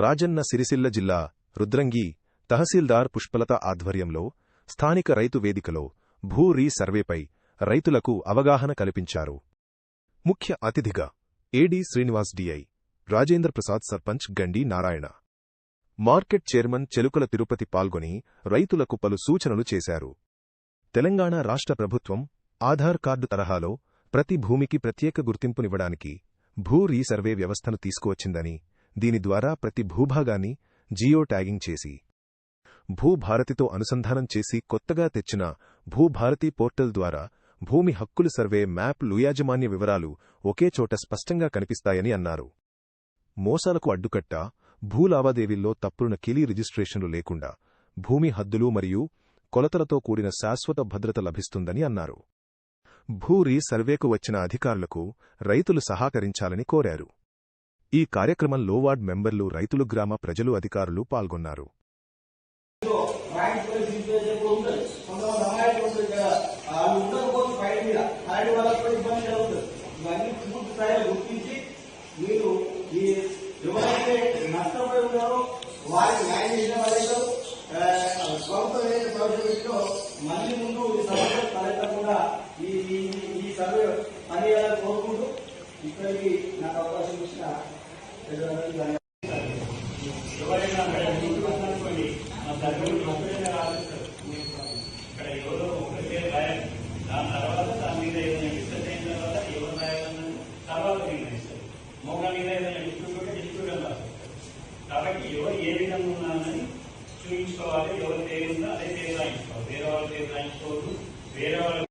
రాజన్న సిరిసిల్ల జిల్లా రుద్రంగి తహసీల్దార్ పుష్పలత ఆధ్వర్యంలో స్థానిక రైతు వేదికలో భూ రీ-సర్వేపై రైతులకు అవగాహన కల్పించారు. ముఖ్య అతిథిగా ఏడీ శ్రీనివాస్ డిఐ, రాజేంద్ర ప్రసాద్ సర్పంచ్ గండి నారాయణ, మార్కెట్ చైర్మన్ చెలుకల తిరుపతి పాల్గొని రైతులకు పలు సూచనలు చేశారు. తెలంగాణ రాష్ట్ర ప్రభుత్వం ఆధార్ కార్డు తరహాలో ప్రతి భూమికి ప్రత్యేక గుర్తింపునివ్వడానికి భూ రీ-సర్వే వ్యవస్థను తీసుకువచ్చిందని, దీని ద్వారా ప్రతి భూభాగాన్ని జియో ట్యాగింగ్ చేసి భూభారతితో అనుసంధానం చేసి కొత్తగా తెచ్చిన భూభారతి పోర్టల్ ద్వారా భూమి హక్కులు సర్వే మ్యాప్ యాజమాన్య వివరాలు ఒకే చోట స్పష్టంగా కనిపిస్తాయని అన్నారు. మోసాలకు అడ్డుకట్ట, భూ లావాదేవీల్లో తప్పుల నకిలీ రిజిస్ట్రేషన్లు లేకుండా భూమి హద్దులు మరియు కొలతలతో కూడిన శాశ్వత భద్రత లభిస్తుందని అన్నారు. భూ రీ-సర్వేకు వచ్చిన అధికారులకు రైతులు సహకరించాలని కోరారు. ఈ కార్యక్రమంలో వార్డ్ మెంబర్లు, రైతులు, గ్రామ ప్రజలు, అధికారులు పాల్గొన్నారు. మళ్ళీ ముందు కూడా ఈ సర్వే పనిచేయాలని కోరుకుంటూ ఇక్కడికి నాకు అవకాశం ఇచ్చిన